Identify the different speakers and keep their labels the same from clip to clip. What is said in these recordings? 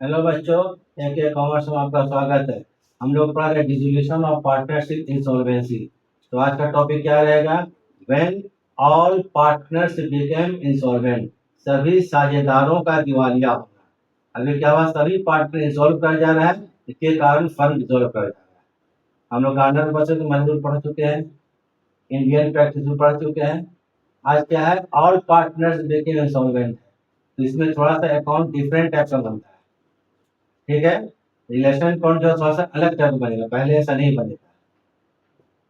Speaker 1: Hello बच्चों, एक commerce में आपका स्वागत है। हम लोग पढ़ा रहे डिसोल्यूशन ऑफ पार्टनरशिप इंसॉल्वेंसी। तो आज का टॉपिक क्या रहेगा? When all partners became insolvent, सभी साझेदारों का दिवालिया होना। अभी क्या हुआ? सभी पार्टनर इंसॉल्व कर जा रहा है, इसके कारण फर्म डिसॉल्व कर जा रहा है। हम लोग गार्डनर बच्चों के मजदूर पढ़ चुके हैं, इंडियन प्रैक्टिस भी पढ़ चुके हैं। आज क्या है? All partners became insolvent. तो इसमें थोड़ा सा अकाउंट डिफरेंट टाइप का बनता है, ठीक है। रिलेशन अकाउंट जो थोड़ा सा अलग टाइप बनेगा, पहले ऐसा नहीं बनेगा।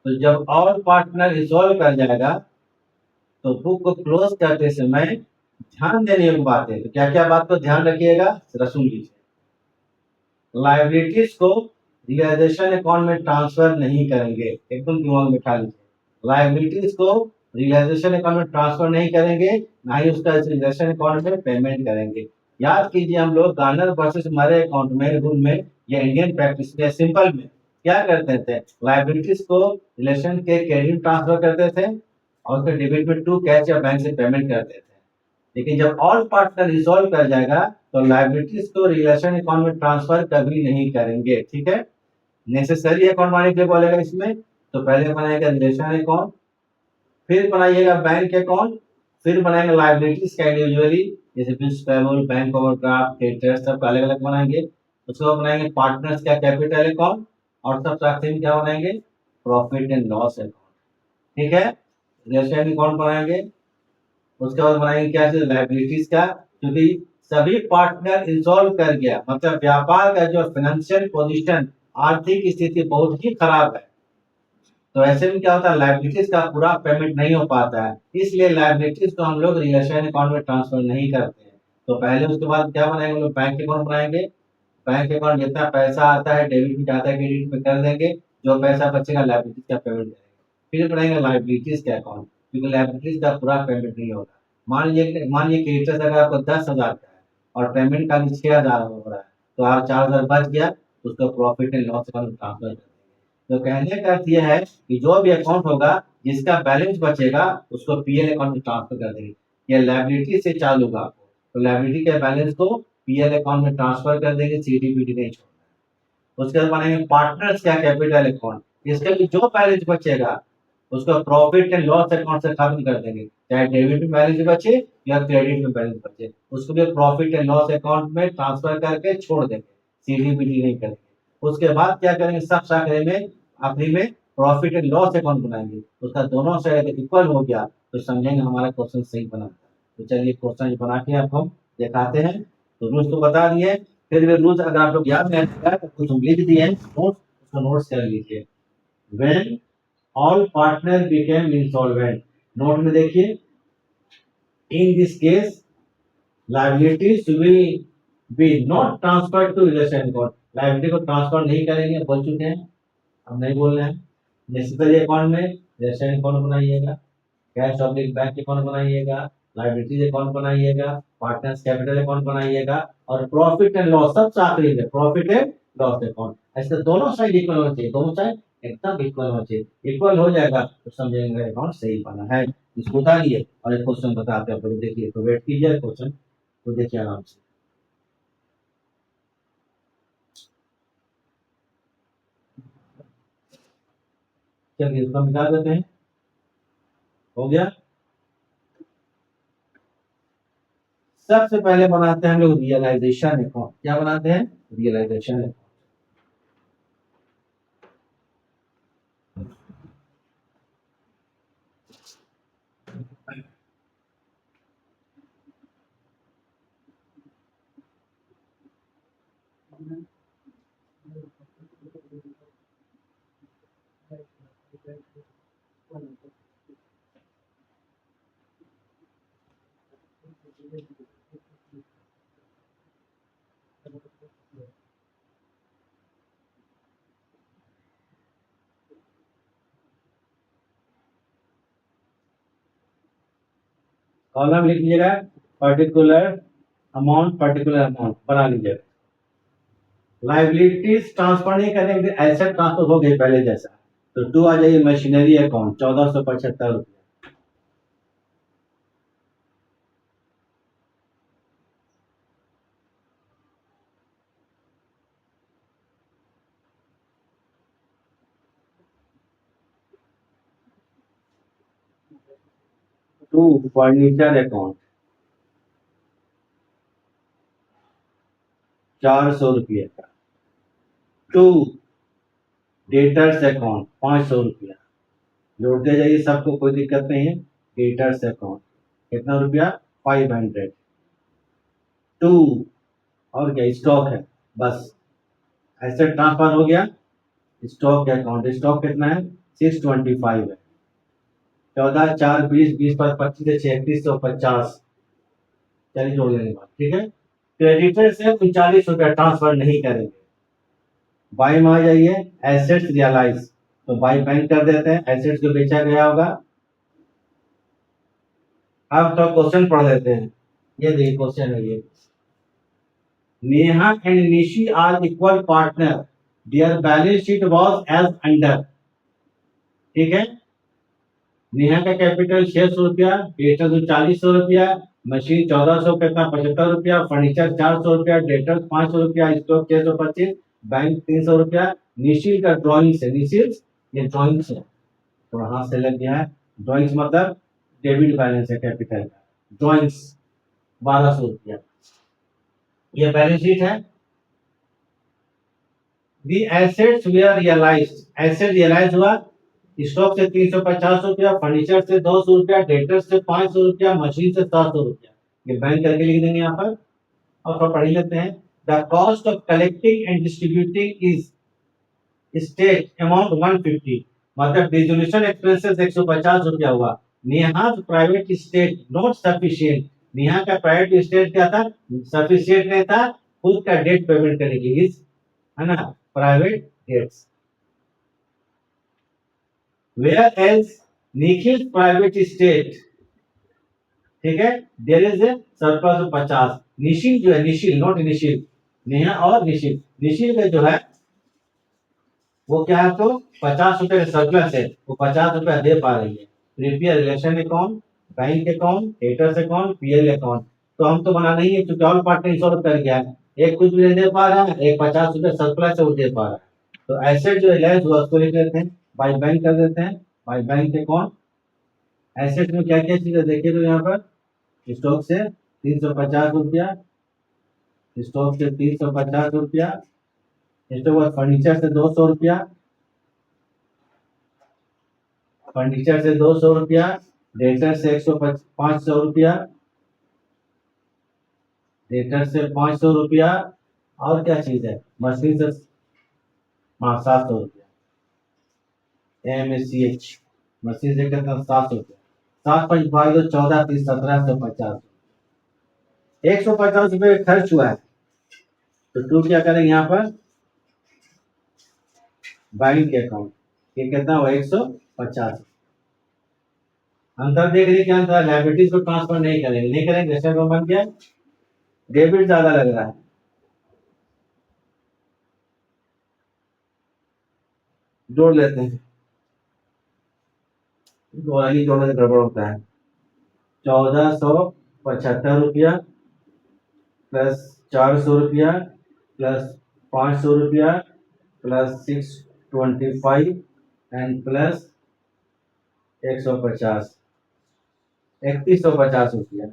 Speaker 1: तो जब ऑल पार्टनर रिजॉल्व कर जाएगा तो बुक को क्लोज करते समय ध्यान देने योग्य बात है। तो क्या क्या बात को ध्यान रखिएगा, जरा सुन लीजिए। लाइबिलिटीज को रियलाइजेशन अकाउंट में ट्रांसफर नहीं करेंगे, एकदम दिमाग में बिठा लीजिए। लाइबिलिटीज को रियलाइजेशन अकाउंट में ट्रांसफर नहीं करेंगे, ना ही उसका रियलाइजेशन अकाउंट में पेमेंट करेंगे। याद कीजिए, हम लोग गार्नर वर्सेस मरे अकाउंट में रूल में या इंडियन प्रैक्टिस में सिंपल में क्या करते थे? लाइबिलिटीज को रिलेशन के क्रेडिट ट्रांसफर करते थे और उसके डेबिट में टू कैश या बैंक से पेमेंट करते थे। लेकिन जब ऑल पार्टनर रिजॉल्व कर जाएगा तो लाइबिलिटीज को रिलेशन अकाउंट में ट्रांसफर कभी नहीं करेंगे, ठीक है। नेसेसरी अकाउंट बनाने के लिए बोलेगा इसमें, तो पहले बनाएगा रिलेशन अकाउंट, फिर बनाइएगा बैंक अकाउंट, फिर बनाएंगे लाइबिलिटीज का इंडिविजुअली, जैसे bills payable, bank overdraft, creditors, सबका अलग अलग बनाएंगे। उसके बाद बनाएंगे पार्टनर्स का कैपिटल अकाउंट, और सबसे आखिर में क्या बनाएंगे? प्रॉफिट एंड लॉस अकाउंट, ठीक है। रिलेशन अकाउंट बनाएंगे, उसके बाद बनाएंगे क्या चीज? लाइबिलिटीज का। क्योंकि सभी पार्टनर इंसॉल्व कर गया, मतलब व्यापार का जो फाइनेंशियल पोजीशन, आर्थिक स्थिति बहुत ही खराब है, तो ऐसे में क्या होता है? लाइबिलिटीज का पूरा पेमेंट नहीं हो पाता है, इसलिए लाइबिलिटीज को हम लोग रिलेशन अकाउंट में ट्रांसफर नहीं करते हैं। तो पहले उसके बाद क्या बनाएंगे? हम लोग बैंक अकाउंट बनाएंगे। बैंक अकाउंट जितना पैसा आता है डेबिट में जाता है, क्रेडिट में कर देंगे, जो पैसा बचेगा लाइबिलिटीज का पेमेंट करेंगे। फिर बनाएंगे लाइबिलिटीज का अकाउंट, क्योंकि लाइबिलिटीज का पूरा पेमेंट नहीं होगा। मान लीजिए क्रेडिटर्स अगर आपको 10,000 का है और पेमेंट का 6,000 हो रहा है, तो आप 4,000 बच गया, तो उसको प्रॉफिट एंड लॉस अकाउंट में ट्रांसफर कर देंगे। तो कहने का अर्थ यह है कि जो भी अकाउंट होगा जिसका बैलेंस बचेगा उसको पीएल अकाउंट में ट्रांसफर कर देंगे। ये लायबिलिटी से चालू होगा आपको, तो लायबिलिटी के बैलेंस को पीएल अकाउंट में ट्रांसफर कर देंगे, सीडीपीडी नहीं छोड़ना। उसके बाद बनाएंगे पार्टनर्स का कैपिटल अकाउंट, इसका भी जो बैलेंस बचेगा उसको प्रॉफिट एंड लॉस अकाउंट से खत्म कर देंगे, चाहे डेबिट में बैलेंस बचे या क्रेडिट में बैलेंस बचे, उसको भी प्रॉफिट एंड लॉस अकाउंट में ट्रांसफर करके छोड़ देंगे, सीडीपीडी नहीं करेंगे। उसके बाद क्या करेंगे? सब शाखा में आखिरी में प्रॉफिट एंड लॉस अकाउंट बनाएंगे। उसका दोनों साइड इक्वल हो गया तो समझेंगे हमारा क्वेश्चन सही बना। तो चलिए क्वेश्चन बना के आपको हम दिखाते हैं। तो रूल्स तो बता दिए, फिर भी रूल्स अगर आप लोग याद नहीं आएगा तो कुछ हम लिख दिए नोट, उसको नोट्स कर लीजिए। When all partner became insolvent, note में देखिए, in this case liabilities will be not transferred to relation account, liability को ट्रांसफर नहीं करेंगे, बोल चुके हैं, अब नहीं बोल रहे हैं। नेसेसरी अकाउंट में रिलेशन अकाउंट बनाइएगा, कैश ऑब्लिक बैंक अकाउंट बनाइएगा, लायबिलिटीज अकाउंट बनाइएगा, पार्टनर्स कैपिटल अकाउंट बनाइएगा, और प्रॉफिट एंड लॉस सब साथ में प्रॉफिट एंड लॉस अकाउंट। ऐसे दोनों साइड इक्वल होना चाहिए, दोनों साइड एकदम इक्वल होना चाहिए। इक्वल हो जाएगा तो समझेंगे अकाउंट सही बना है। इसको उतारिए और एक क्वेश्चन बताते हैं, देखिए, तो वेट कीजिए क्वेश्चन तो देखिए आराम से। चलिए इसको मिटा देते हैं, हो गया। सबसे पहले बनाते हैं हम लोग रियलाइजेशन अकाउंट। क्या बनाते हैं? Realisation account. कॉलम लिख लीजिएगा, पर्टिकुलर अमाउंट, पर्टिकुलर अमाउंट बना लीजिएगा। लाइबिलिटीज ट्रांसफर नहीं करेंगे, एसेट ट्रांसफर हो गई पहले जैसा, तो टू आ जाइए मशीनरी अकाउंट 1475 रुपया। टू फर्नीचर अकाउंट 400 रुपये का, टू डेटर्स अकाउंट 500 रुपया, जोड़ते जाइए सबको, कोई दिक्कत नहीं है। डेटर्स अकाउंट कितना रुपया 500, टू और क्या स्टॉक है, बस एसेट ट्रांसफर हो गया। स्टॉक अकाउंट, स्टॉक कितना है 625 है, 14 4 20 20 पर 25 3650, चलिए जोड़ लेने बाद, ठीक है। क्रेडिटर से 39 रुपया ट्रांसफर नहीं करेंगे। बाई में आ जाइए, एसेट्स रियलाइज, तो बाई बैंक कर देते हैं, एसेट्स जो बेचा गया होगा। अब तो क्वेश्चन पढ़ लेते हैं, ये देखिए क्वेश्चन है ये। Neha and Nishi are equal partner, their balance sheet was as under, ठीक है। नेहा का कैपिटल 600 रुपया, डेटर 40 रुपया, मशीन 1400 कितना 75 रुपया, फर्नीचर 400 रुपया, डेटर 500 रुपया, स्टॉक 625, बैंक 300 रुपया। निशिल का ड्रॉइंग से, निशिल ये ड्रॉइंग से थोड़ा हाथ से लग गया है, ड्रॉइंग्स मतलब डेबिट बैलेंस है कैपिटल का, ड्रॉइंग्स 1200 रुपया, ये बैलेंस शीट है। The assets were realised, asset realise हुआ, स्टॉक से 350 रुपया, फर्नीचर से 200 रुपया, डेटर से 500 रुपया, मशीन से 700 रुपया, ये बैंक करके लिख देंगे यहाँ पर। और थोड़ा पढ़ लेते हैं। The cost of collecting and distributing is state amount 150, मतलब डिसोल्यूशन एक्सपेंसेस 150 रुपया हुआ। Neha private state not sufficient, Neha का प्राइवेट स्टेट क्या था, सफिशिएंट नहीं था खुद का डेट पेमेंट करने के लिए, है ना, private debts. Where else Nikhil private state, ठीक है, there is a surplus 50। Nishil जो है, निशिल नॉट निशिल, नेहा और निशिल, निशिल का जो है वो क्या है, तो 50 रुपए का सरप्लस है, वो 50 रुपया दे पा रही है। प्रीपियर relation account, bank account, debtors account, PL account, तो हम तो बना नहीं है क्योंकि ऑल पार्टनर सॉल्व कर गया है। एक कुछ भी नहीं दे पा रहा है, एक 50 रुपये सरप्लस है वो दे पा रहा है, तो एसेट जो रिलायंस हुआ उसको लिख लेते हैं, बाई बैंक कर देते हैं, बाई बैंक अकाउंट। एसेट में क्या क्या चीज है देखिए, तो यहाँ पर स्टॉक से 350 रुपया, स्टॉक से 350 रुपया, स्टॉक बाद फर्नीचर से 200 रुपया, फर्नीचर से 200 रुपया, डेटर से 500 रुपया, डेटर से 500 रुपया, और क्या चीज है, मशीन से 700 रुपया, MACH मशीन से कितना 700 रुपया, 7 5 2 14 30 1750, 150 रुपये खर्च हुआ है, तो टू क्या करेंगे यहाँ पर बैंक अकाउंट, ये कितना हुआ 150। अंतर देख रही क्या अंतर, लायबिलिटीज को ट्रांसफर नहीं करेंगे, नहीं करेंगे, जैसे बन गया डेबिट ज्यादा लग रहा है, जोड़ लेते हैं, जोड़ने से गड़बड़ होता है। 1475 रुपया प्लस 400 रुपया प्लस 500 रुपया प्लस 625 एंड प्लस 150, 3150 रुपया।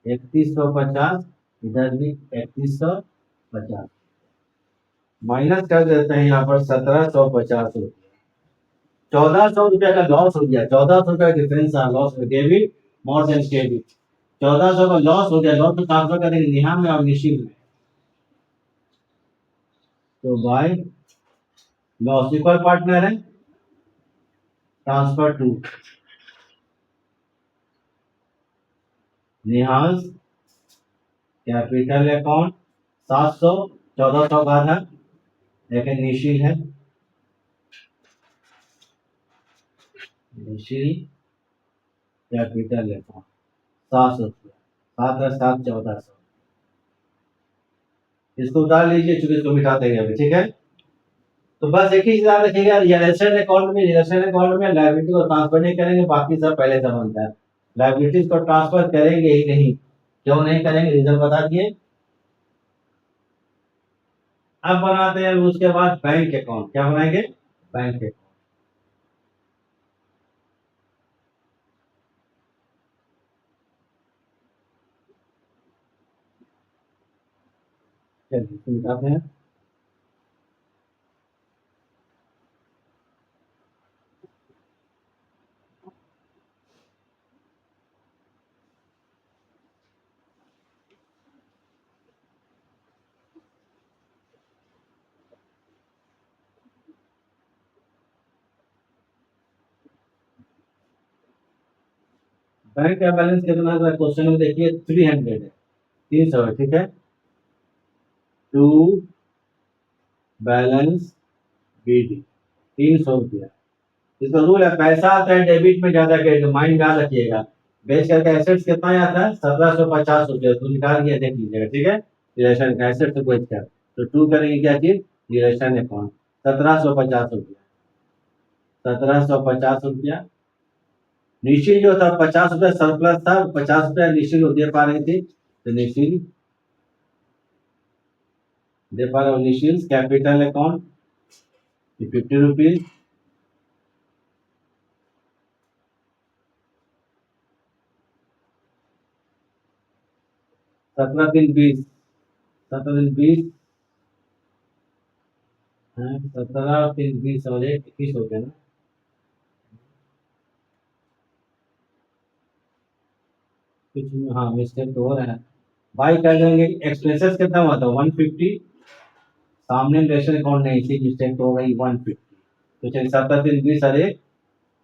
Speaker 1: इकतीस सौ पचास, इधर भी 3150, माइनस कर देते हैं यहाँ पर 1750 रुपया, 1400 रुपया का लॉस हो गया, 1400 रुपया difference loss, debit more than credit, 1400 का लॉस हो गया, लॉस को ट्रांसफर करेंगे नेहा में और निशिल में, तो बाय लॉस इक्वल पार्टनर है, transfer to Neha's capital account 700, 1400 का आधा, लेकिन निशिल है, निशिल कैपिटल अकाउंट 700 रुपया, 7 1400, इसको उतार लीजिए चूंकि इसको मिटा देंगे अभी, ठीक है। तो बस एक ही चीज याद रखिएगा, रिलेशन अकाउंट में लायबिलिटी को ट्रांसफर नहीं करेंगे, बाकी सब पहले से बनता है, लायबिलिटीज को ट्रांसफर करेंगे ही नहीं, क्यों नहीं करेंगे रीजन बता दिए। अब बनाते हैं उसके बाद बैंक अकाउंट। क्या बनाएंगे? Bank account. चलिए समझाते हैं। बैंक का बैलेंस कितना है? क्वेश्चन में देखिए 300 है, 300 है, ठीक है। टू बैलेंस बीडी 300 रुपया। इसका रूल है, पैसा आता है डेबिट में ज्यादा क्रेडिट, माइंड याद रखिएगा। बेच करके एसेट्स कितना आता है? 1750 रुपया। तो निकाल के देख लीजिएगा, ठीक है। रिलेशन का एसेट को बेच कर, तो टू करेंगे क्या चीज? Realisation account. 1750 रुपया, 1750 रुपया। निश्चित जो था 50 रुपया सरप्लस था, 50 रुपया निश्चित दे पा रही थी, तो निश्चित दे पा रहे हो। निश्चित कैपिटल अकाउंट 50 रुपीज। 17 दिन 20, 17 दिन 20 है, 17 दिन 20 और 21 हो गया ना। कुछ हाँ मिस्टेक तो हो रहा है। बाई कर देंगे। एक्सपेंसेस कितना हुआ था? 150। सामने रेशन अकाउंट नहीं थी, मिस्टेक तो हो गई 150। तो चलिए 17 दिन 20 अरे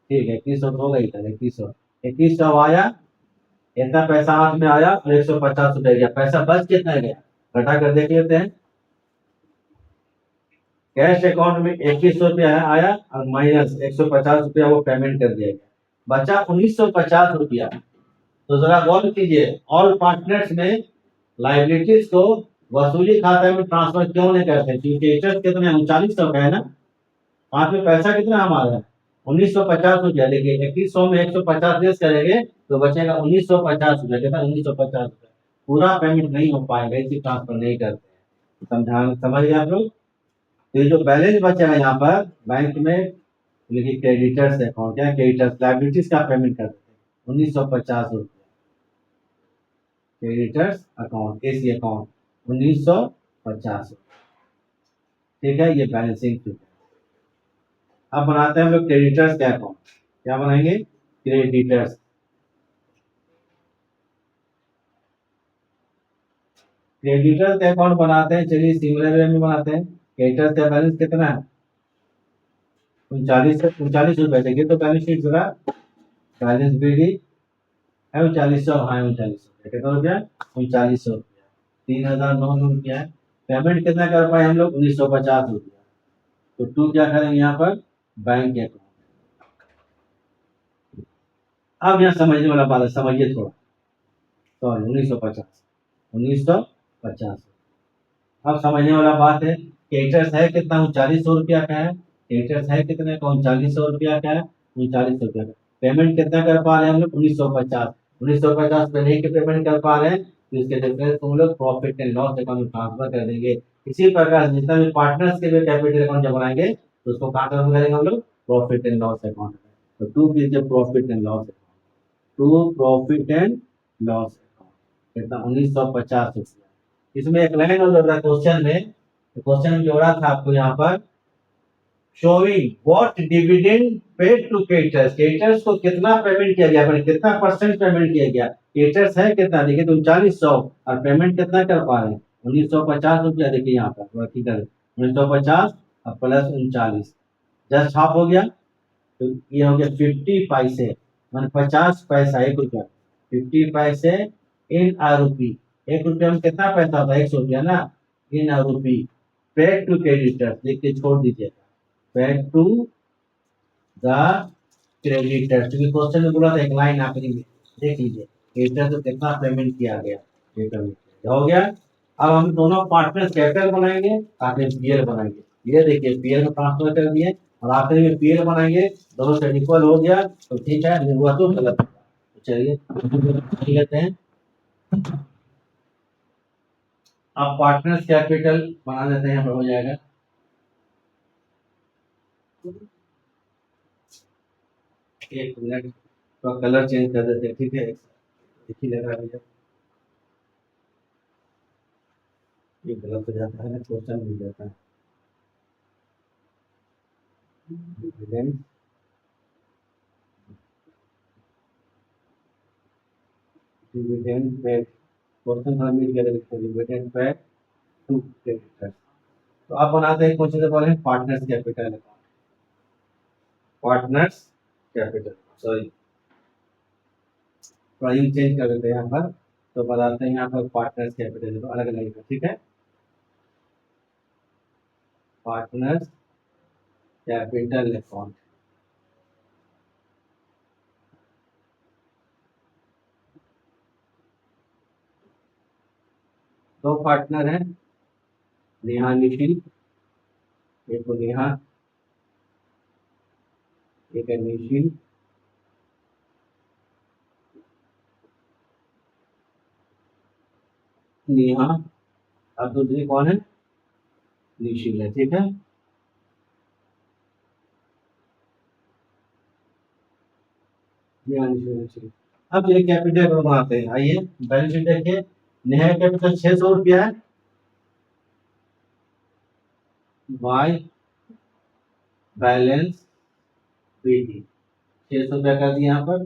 Speaker 1: ठीक है, 2100 तो हो गई था। 2100, 2100 आया। इतना पैसा हाथ में आया और 150 रुपया गया। पैसा बच कितना गया घटा कर देख लेते हैं। कैश अकाउंट में 2100 रुपया आया और माइनस 150 रुपया वो पेमेंट कर दिया गया, बचा 1950 रुपया। तो जरा गौर कीजिए, ऑल पार्टनर्स में लाइबिलिटीज को वसूली खाते में ट्रांसफर क्यों नहीं करते? क्योंकि इंटरेस्ट कितना है? 3900 का है ना। वहां पे पैसा कितना हमारा है? 1950 रुपया। देखिए 2100 में 150 लेस करेंगे तो बचेगा 1950 रुपया। कितना? 1950 रुपया। पूरा पेमेंट नहीं हो पाएगा, इसी ट्रांसफर नहीं करते। समझ गए आप लोग? तो ये जो बैलेंस बचा है यहाँ पर बैंक में, देखिए क्रेडिटर्स अकाउंट, क्या क्रेडिटर्स लाइबिलिटीज का पेमेंट करते हैं 1950 रुपया। Creditors account, AC account 1950। ठीक है, ये बैलेंसिंग शीट है। अब बनाते हैं हम लोग क्रेडिटर्स का अकाउंट। क्या बनाएंगे? क्रेडिटर्स। क्रेडिटर्स का अकाउंट बनाते हैं, चलिए सिमिलर वे में बनाते हैं। क्रेडिटर्स का बैलेंस कितना है? 39 रुपए। देखिए तो बैलेंस शीट जरा, बैलेंस बीडी है 3900। हाँ 3900 कितना रुपया? 3900 रुपया। 3009 रुपया है। पेमेंट कितना कर पाए हम लोग? 1950 रुपया। तो टू क्या करेंगे यहाँ पर? Bank account. अब यहाँ समझने वाला बात है, समझिए थोड़ा। सॉरी 1950, 1950। अब समझने वाला बात है, क्रेडिटर्स है कितना? 3900 रुपया का है। क्रेडिटर्स है कितने का? 3900 रुपया का है। 3900 रुपया का पेमेंट कितना कर पा रहे हैं हम लोग? 1950। 1950 पहले के पेमेंट कर पा रहे हैं, तो इसके डिफरेंस को हम लोग प्रॉफिट एंड लॉस अकाउंट में ट्रांसफर कर देंगे। इसी प्रकार जितना भी पार्टनर्स के लिए कैपिटल अकाउंट जब बनाएंगे तो उसको कहाँ ट्रांसफर करेंगे हम लोग? प्रॉफिट एंड लॉस अकाउंट में। तो टू कीजिए profit and loss account, to profit and loss account कितना? 1950 रुपया। इसमें एक लाइन और जोड़ रहा है क्वेश्चन में, क्वेश्चन में जोड़ा था आपको यहाँ पर, showing what dividend paid to creditors. Creditors को कितना पेमेंट किया गया, कितना परसेंट पेमेंट किया गया? क्रेडिटर्स है कितना? देखिए 3900 और पेमेंट कितना कर पा रहे हैं? 1950 रुपया। देखिए यहाँ पर 1950 और प्लस 39, जस्ट हाफ हो गया। तो ये हो गया 50 पैसे, मान 50 पैसा, 1 रुपया। 50 पैसे इन अ रूपी। 1 रुपया में कितना पैसा होता है? 100 रुपया ना। इन अ रूपी पेड टू क्रेडिटर्स, लिख के छोड़ दीजिएगा, पेड टू द क्रेडिटर्स। क्योंकि क्वेश्चन में बोला था एक लाइन आखिरी में, देख लीजिए क्रेडिटर से कितना पेमेंट किया गया, ये पेमेंट हो गया। अब हम दोनों पार्टनर कैपिटल बनाएंगे, साथ में पीएल बनाएंगे। ये देखिए पीएल में ट्रांसफर कर दिए और आखिरी में पीएल बनाएंगे, दोनों से इक्वल हो गया तो ठीक है, नहीं हुआ तो गलत। तो चलिए लेते हैं। आप पार्टनर्स कैपिटल बना देते हैं, यहाँ पर हो जाएगा। एक मिनट, तो कलर चेंज कर देते हैं, ठीक है, एक ही लगा दिया, ये गलत हो जाता है, क्वेश्चन मिल जाता है। डिविडेंड पे क्वेश्चन थोड़ा मिल गया, लिखते डिविडेंड पे टू क्रेडिटर्स। तो आप बनाते हैं, क्वेश्चन से बोले partners capital account, partners capital, sorry prime change कर देते हैं यहाँ पर, तो बताते हैं यहाँ पर पार्टनर्स कैपिटल, तो अलग अलग, ठीक है, पार्टनर्स कैपिटल अकाउंट। दो पार्टनर हैं, नेहा निखिल, एक नेहा, एक है निखिल, नेहा, अब दूसरी कौन है, निखिल है, ठीक है। नेहा निखिल, अब ये कैपिटल बनाते हैं, आइए बैलेंस शीट देखिए, नेहा कैपिटल 600 रुपया है, बाय बैलेंस बीटी 600 रुपया कर दिया यहाँ पर।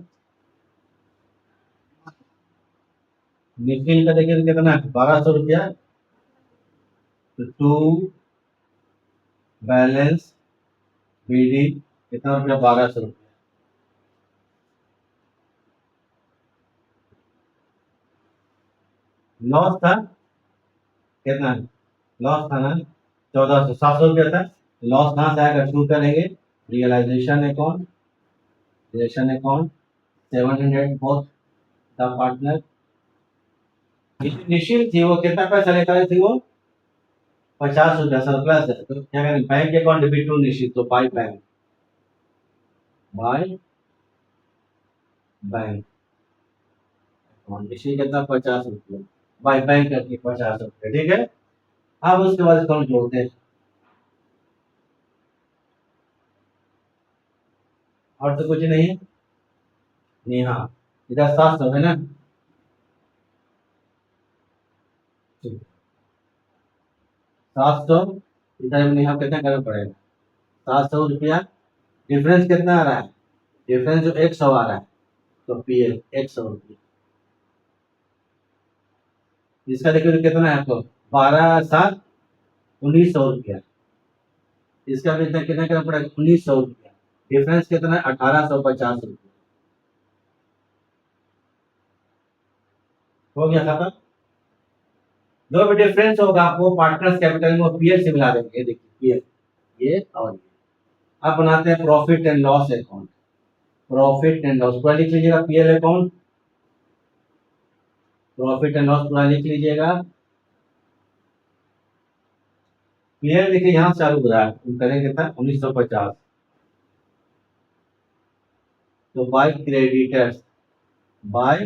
Speaker 1: निखिल का देखिए कितना है, 1200 रुपया, तो टू बैलेंस बीडी कितना रुपया, 1200 रुपया। लॉस था कितना, लॉस था ना 1400, 700 रुपया था, लॉस कहाँ से आएगा, शुरू करेंगे realisation account, realisation account 700 both the partner. निश्चित थी वो, कितना पैसा लेकर आई थी वो, 50 रुपया सरप्लस है, तो क्या करें, बैंक अकाउंट डेबिट टू निश्चित, तो by bank, by bank account, निश्चित कितना 50 रुपया, बाय बैंक करके 50 रुपया, ठीक है। अब उसके बाद इसको हम जोड़ते हैं, और तो कुछ नहीं है, नहीं, हाँ इधर 700 है ना, 700, इधर में यहाँ कितना करना पड़ेगा, 700 रुपया, डिफरेंस कितना आ रहा है, डिफरेंस जो 100 आ रहा है, तो पीएल 100 रुपया, इसका देखिए तो कितना है आपको, 12/7/1900 रुपया, इसका भी कितना करना पड़ेगा, 1900 रुपया, डिफरेंस कितना है, 1850 रुपया, हो गया खत्म। जो भी डिफरेंस होगा आपको पार्टनर्स कैपिटल में पीएल से मिला देंगे, ये देखिए पीएल, ये और ये। अब बनाते हैं profit and loss account, profit and loss पूरा लिख लीजिएगा, PL account, profit and loss पूरा लिख लीजिएगा। पीएल देखिए यहाँ चालू हो रहा है, हम करेंगे था 1950, तो by creditors, by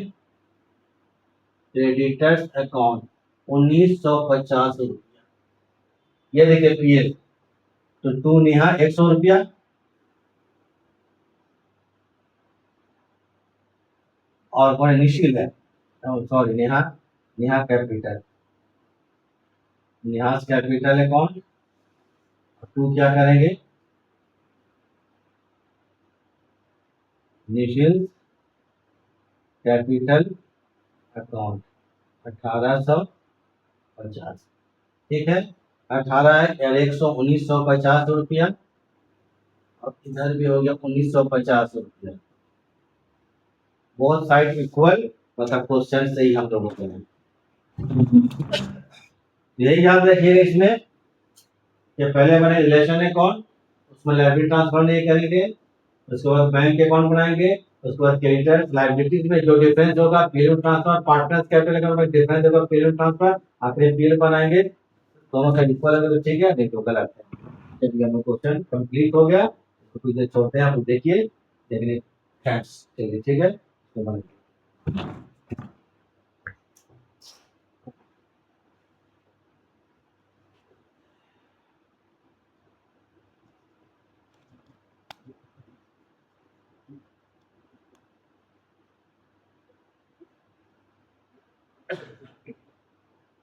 Speaker 1: creditors account 1950 रुपया, ये देखिए पीएल, तो टू नेहा 100 रुपया, और कौन निशिल है, sorry Neha, Neha capital, Neha capital account, to क्या करेंगे, निशिल कैपिटल अकाउंट 1850, ठीक है, 18 है और 100 1950 रुपया, और इधर भी हो गया 1950 रुपया, बोथ साइड इक्वल, मतलब क्वेश्चन से ही हम लोगों को यही याद रखिएगा इसमें कि पहले बने रिलेशन अकाउंट, उसमें लायबिलिटी ट्रांसफर नहीं करेंगे, उसके बाद बैंक अकाउंट बनाएंगे, उसके बाद क्रेडिटर्स लायबिलिटीज में जो डिफरेंस होगा PL transfer, partners capital account में डिफरेंस होगा पीएल ट्रांसफर, आखिर पीएल बनाएंगे, दोनों साइड इक्वल अगर तो ठीक है, नहीं तो गलत है। चलिए हमारा क्वेश्चन कंप्लीट हो गया, तो कुछ छोड़ते हैं, आप देखिए, देखने थैंक्स, चलिए ठीक है, तो